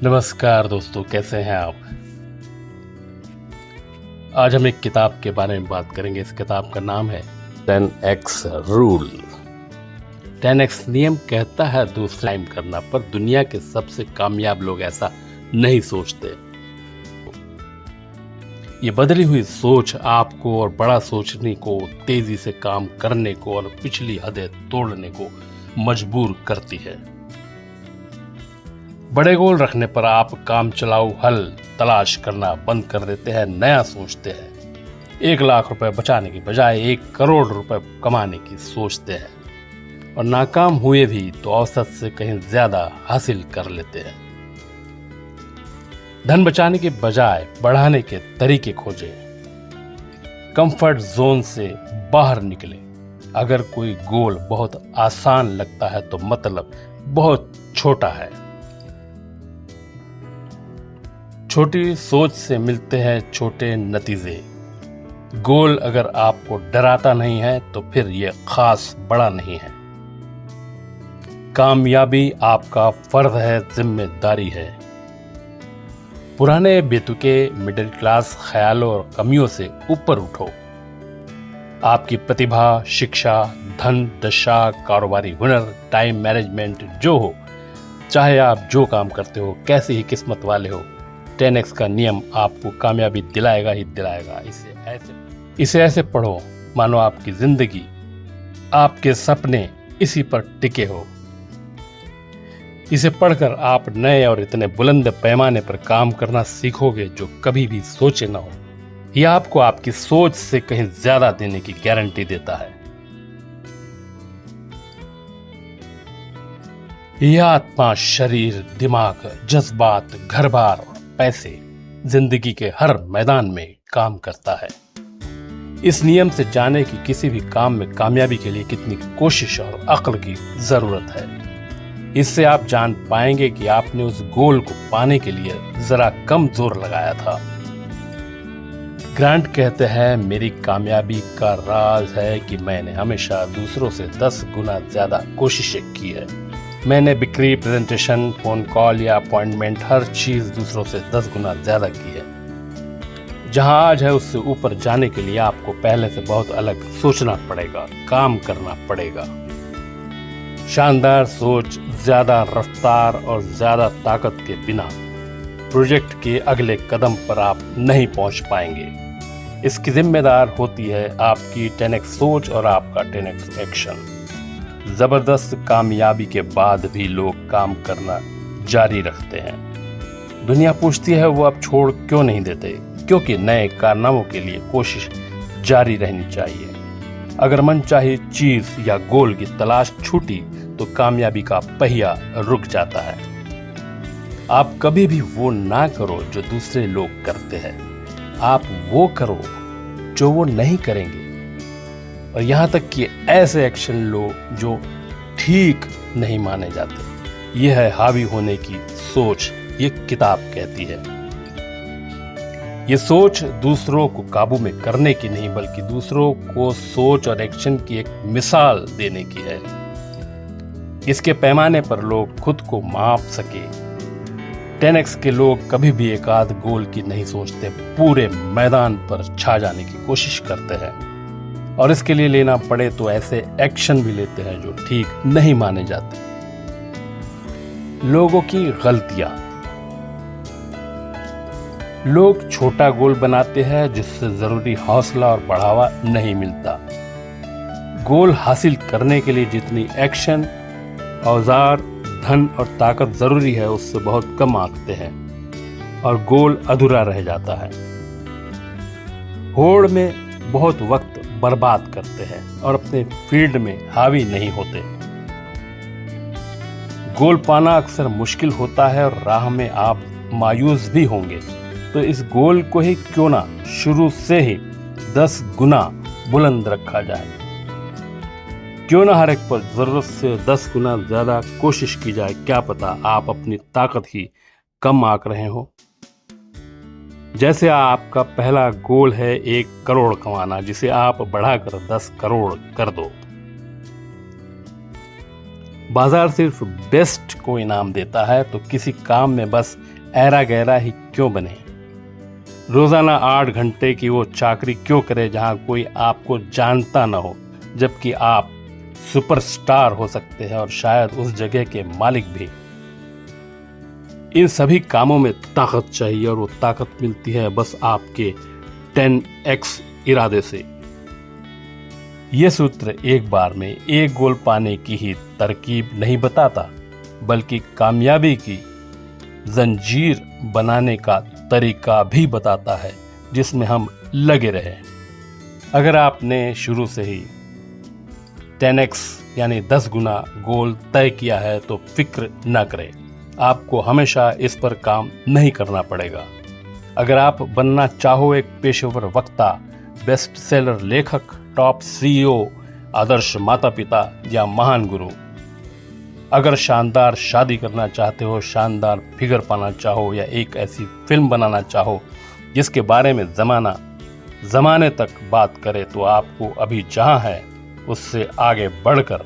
नमस्कार दोस्तों, कैसे हैं आप। आज हम एक किताब के बारे में बात करेंगे। इस किताब का नाम है 10x रूल। 10x नियम कहता है दूसरा टाइम करना, पर दुनिया के सबसे कामयाब लोग ऐसा नहीं सोचते। ये बदली हुई सोच आपको और बड़ा सोचने को, तेजी से काम करने को और पिछली हदें तोड़ने को मजबूर करती है। बड़े गोल रखने पर आप काम चलाऊ हल तलाश करना बंद कर देते हैं, नया सोचते हैं। 1 लाख रुपए बचाने की बजाय 1 करोड़ रुपए कमाने की सोचते हैं, और नाकाम हुए भी तो औसत से कहीं ज्यादा हासिल कर लेते हैं। धन बचाने के बजाय बढ़ाने के तरीके खोजें। कंफर्ट जोन से बाहर निकले। अगर कोई गोल बहुत आसान लगता है तो मतलब बहुत छोटा है। छोटी सोच से मिलते हैं छोटे नतीजे। गोल अगर आपको डराता नहीं है तो फिर यह खास बड़ा नहीं है। कामयाबी आपका फर्ज है, जिम्मेदारी है। पुराने बेतुके मिडिल क्लास ख्यालों और कमियों से ऊपर उठो। आपकी प्रतिभा, शिक्षा, धन, दशा, कारोबारी हुनर, टाइम मैनेजमेंट जो हो, चाहे आप जो काम करते हो, कैसी ही किस्मत वाले हो, 10x का नियम आपको कामयाबी दिलाएगा ही दिलाएगा। इसे ऐसे पढ़ो मानो आपकी जिंदगी, आपके सपने इसी पर टिके हो। इसे पढ़कर आप नए और इतने बुलंद पैमाने पर काम करना सीखोगे जो कभी भी सोचे ना हो। यह आपको आपकी सोच से कहीं ज्यादा देने की गारंटी देता है। यह आत्मा, शरीर, दिमाग, जज्बात, घर-बार, पैसे, जिंदगी के हर मैदान में काम करता है। इस नियम से जाने कि किसी भी काम में कामयाबी के लिए कितनी कोशिश और अक्ल की जरूरत है। इससे आप जान पाएंगे कि आपने उस गोल को पाने के लिए जरा कम जोर लगाया था। ग्रांट कहते हैं, मेरी कामयाबी का राज है कि मैंने हमेशा दूसरों से 10 गुना ज्यादा कोशिशें की है। मैंने बिक्री, प्रेजेंटेशन, फोन कॉल या अपॉइंटमेंट, हर चीज दूसरों से 10 गुना ज्यादा की है। जहां आज है उससे ऊपर जाने के लिए आपको पहले से बहुत अलग सोचना पड़ेगा, काम करना पड़ेगा। शानदार सोच, ज्यादा रफ्तार और ज्यादा ताकत के बिना प्रोजेक्ट के अगले कदम पर आप नहीं पहुंच पाएंगे। इसकी जिम्मेदार होती है आपकी 10x सोच और आपका 10x एक्शन। जबरदस्त कामयाबी के बाद भी लोग काम करना जारी रखते हैं। दुनिया पूछती है वो अब छोड़ क्यों नहीं देते, क्योंकि नए कारनामों के लिए कोशिश जारी रहनी चाहिए। अगर मनचाही चीज या गोल की तलाश छूटी तो कामयाबी का पहिया रुक जाता है। आप कभी भी वो ना करो जो दूसरे लोग करते हैं, आप वो करो जो वो नहीं करेंगे। और यहां तक कि ऐसे एक्शन लो जो ठीक नहीं माने जाते। यह है हावी होने की सोच, ये किताब कहती है। ये सोच दूसरों को काबू में करने की नहीं, बल्कि दूसरों को सोच और एक्शन की एक मिसाल देने की है। इसके पैमाने पर लोग खुद को माप सके। 10x के लोग कभी भी एक आध गोल की नहीं सोचते, पूरे मैदान पर छा जाने की कोशिश करते हैं। और इसके लिए लेना पड़े तो ऐसे एक्शन भी लेते हैं जो ठीक नहीं माने जाते। लोगों की गलतियां। लोग छोटा गोल बनाते हैं जिससे जरूरी हौसला और बढ़ावा नहीं मिलता। गोल हासिल करने के लिए जितनी एक्शन, औजार, धन और ताकत जरूरी है उससे बहुत कम आंकते हैं और गोल अधूरा रह जाता है। होड़ में बहुत वक्त बर्बाद करते हैं और अपने फील्ड में हावी नहीं होते। गोल पाना अक्सर मुश्किल होता है और राह में आप मायूस भी होंगे। तो इस गोल को ही क्यों ना शुरू से ही 10 गुना बुलंद रखा जाए। क्यों ना हर एक पर जरूरत से 10 गुना ज्यादा कोशिश की जाए। क्या पता आप अपनी ताकत ही कम आंक रहे हो। जैसे आपका पहला गोल है 1 करोड़ कमाना, जिसे आप बढ़ाकर 10 करोड़ कर दो। बाजार सिर्फ बेस्ट को इनाम देता है, तो किसी काम में बस ऐरा गहरा ही क्यों बने? रोजाना 8 घंटे की वो चाकरी क्यों करे जहां कोई आपको जानता ना हो, जबकि आप सुपरस्टार हो सकते हैं और शायद उस जगह के मालिक भी। इन सभी कामों में ताकत चाहिए और वो ताकत मिलती है बस आपके 10x इरादे से। ये सूत्र एक बार में एक गोल पाने की ही तरकीब नहीं बताता, बल्कि कामयाबी की जंजीर बनाने का तरीका भी बताता है, जिसमें हम लगे रहे। अगर आपने शुरू से ही 10x यानी 10 गुना गोल तय किया है तो फिक्र न करें, आपको हमेशा इस पर काम नहीं करना पड़ेगा। अगर आप बनना चाहो एक पेशेवर वक्ता, बेस्ट सेलर लेखक, टॉप CEO, आदर्श माता पिता या महान गुरु, अगर शानदार शादी करना चाहते हो, शानदार फिगर पाना चाहो या एक ऐसी फिल्म बनाना चाहो जिसके बारे में जमाने तक बात करे, तो आपको अभी जहां है उससे आगे बढ़कर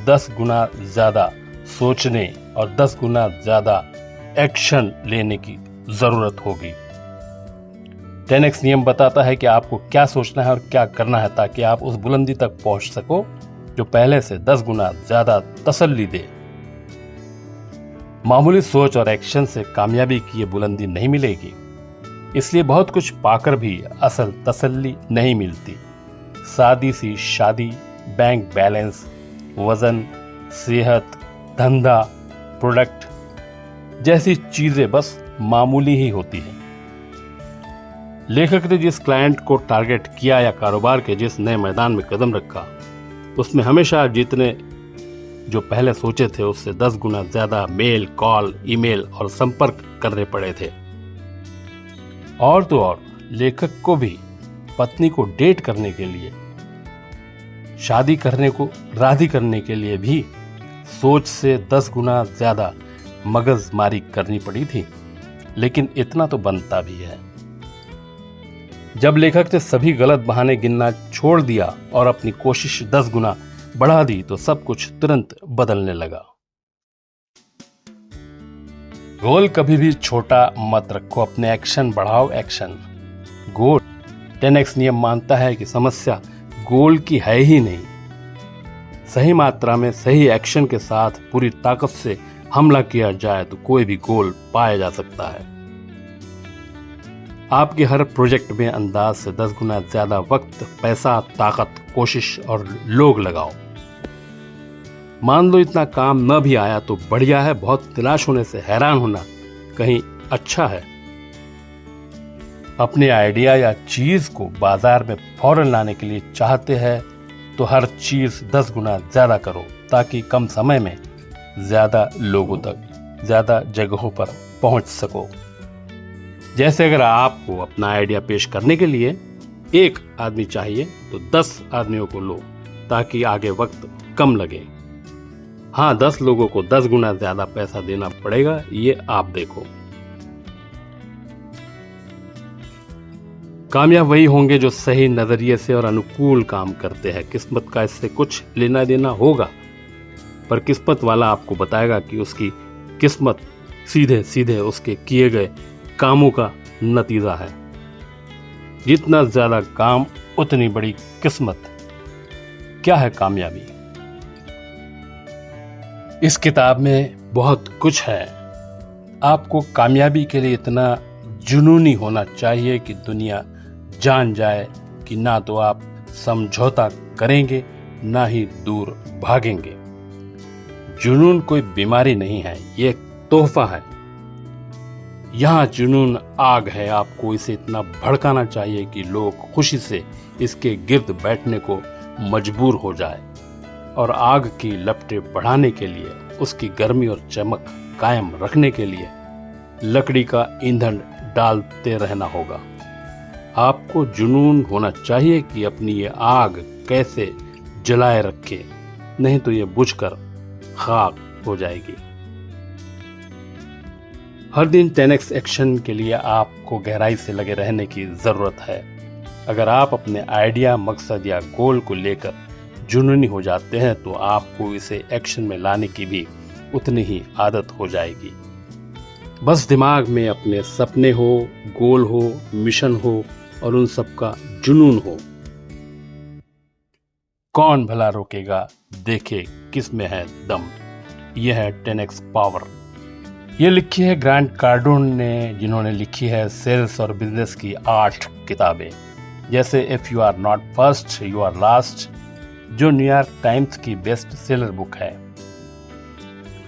10 गुना ज्यादा सोचने और 10 गुना ज्यादा एक्शन लेने की जरूरत होगी। 10x नियम बताता है कि आपको क्या सोचना है और क्या करना है ताकि आप उस बुलंदी तक पहुंच सको जो पहले से 10 गुना ज्यादा तसल्ली दे। मामूली सोच और एक्शन से कामयाबी की ये बुलंदी नहीं मिलेगी, इसलिए बहुत कुछ पाकर भी असल तसल्ली नहीं मिलती। सादी सी शादी, बैंक बैलेंस, वजन, सेहत, धंधा, प्रोडक्ट जैसी चीजें बस मामूली ही होती हैं। लेखक ने जिस क्लाइंट को टारगेट किया या कारोबार के जिस नए मैदान में कदम रखा, उसमें हमेशा जितने जो पहले सोचे थे उससे 10 गुना ज्यादा मेल, कॉल, ईमेल और संपर्क करने पड़े थे। और तो और लेखक को भी पत्नी को डेट करने के लिए, शादी करने को राजी करने के लिए भी सोच से 10 गुना ज्यादा मगजमारी करनी पड़ी थी, लेकिन इतना तो बनता भी है। जब लेखक ने सभी गलत बहाने गिनना छोड़ दिया और अपनी कोशिश 10 गुना बढ़ा दी तो सब कुछ तुरंत बदलने लगा। गोल कभी भी छोटा मत रखो, अपने एक्शन बढ़ाओ। एक्शन गोल 10x नियम मानता है कि समस्या गोल की है ही नहीं, सही मात्रा में सही एक्शन के साथ पूरी ताकत से हमला किया जाए तो कोई भी गोल पाया जा सकता है। आपके हर प्रोजेक्ट में अंदाज से 10 गुना ज्यादा वक्त, पैसा, ताकत, कोशिश और लोग लगाओ। मान लो इतना काम न भी आया तो बढ़िया है, बहुत निराश होने से हैरान होना कहीं अच्छा है। अपने आइडिया या चीज को बाजार में फौरन लाने के लिए चाहते हैं तो हर चीज 10 गुना ज्यादा करो ताकि कम समय में ज्यादा लोगों तक, ज्यादा जगहों पर पहुंच सको। जैसे अगर आपको अपना आइडिया पेश करने के लिए 1 आदमी चाहिए तो 10 आदमियों को लो ताकि आगे वक्त कम लगे। हाँ, 10 लोगों को 10 गुना ज्यादा पैसा देना पड़ेगा, ये आप देखो। कामयाब वही होंगे जो सही नजरिए से और अनुकूल काम करते हैं। किस्मत का इससे कुछ लेना देना होगा, पर किस्मत वाला आपको बताएगा कि उसकी किस्मत सीधे सीधे उसके किए गए कामों का नतीजा है। जितना ज्यादा काम उतनी बड़ी किस्मत। क्या है कामयाबी? इस किताब में बहुत कुछ है। आपको कामयाबी के लिए इतना जुनूनी होना चाहिए कि दुनिया जान जाए कि ना तो आप समझौता करेंगे ना ही दूर भागेंगे। जुनून कोई बीमारी नहीं है, ये एक तोहफा है। यहाँ जुनून आग है, आपको इसे इतना भड़काना चाहिए कि लोग खुशी से इसके गिर्द बैठने को मजबूर हो जाए। और आग की लपटें बढ़ाने के लिए, उसकी गर्मी और चमक कायम रखने के लिए लकड़ी का ईंधन डालते रहना होगा। आपको जुनून होना चाहिए कि अपनी ये आग कैसे जलाए रखे, नहीं तो ये बुझकर खाक हो जाएगी। हर दिन 10x एक्शन के लिए आपको गहराई से लगे रहने की जरूरत है। अगर आप अपने आइडिया, मकसद या गोल को लेकर जुनूनी हो जाते हैं तो आपको इसे एक्शन में लाने की भी उतनी ही आदत हो जाएगी। बस दिमाग में अपने सपने हो, गोल हो, मिशन हो और उन सब का जुनून हो। कौन भला रोकेगा, देखे किस में है दम। यह है 10x पावर। ये लिखी है ग्रांट कार्डोन ने, जिन्होंने लिखी है सेल्स और बिजनेस की 8 किताबें, जैसे if you are not first you are last, जो न्यूयॉर्क टाइम्स की बेस्ट सेलर बुक है,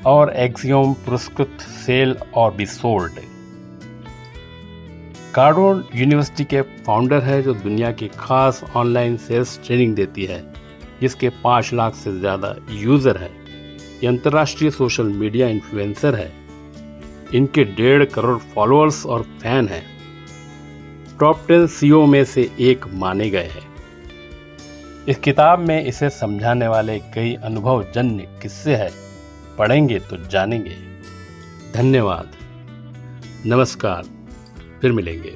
और एक्सियोम पुरस्कृत सेल और बी सोल्ड। कार्डोन यूनिवर्सिटी के फाउंडर है, जो दुनिया की खास ऑनलाइन सेल्स ट्रेनिंग देती है, जिसके 5 लाख से ज्यादा यूजर है। ये अंतर्राष्ट्रीय सोशल मीडिया इन्फ्लुएंसर है। इनके 1.5 करोड़ फॉलोअर्स और फैन हैं। टॉप 10 सीईओ में से एक माने गए हैं। इस किताब में इसे समझाने वाले कई अनुभवजन्य किस्से हैं। पढ़ेंगे तो जानेंगे। धन्यवाद, नमस्कार, फिर मिलेंगे।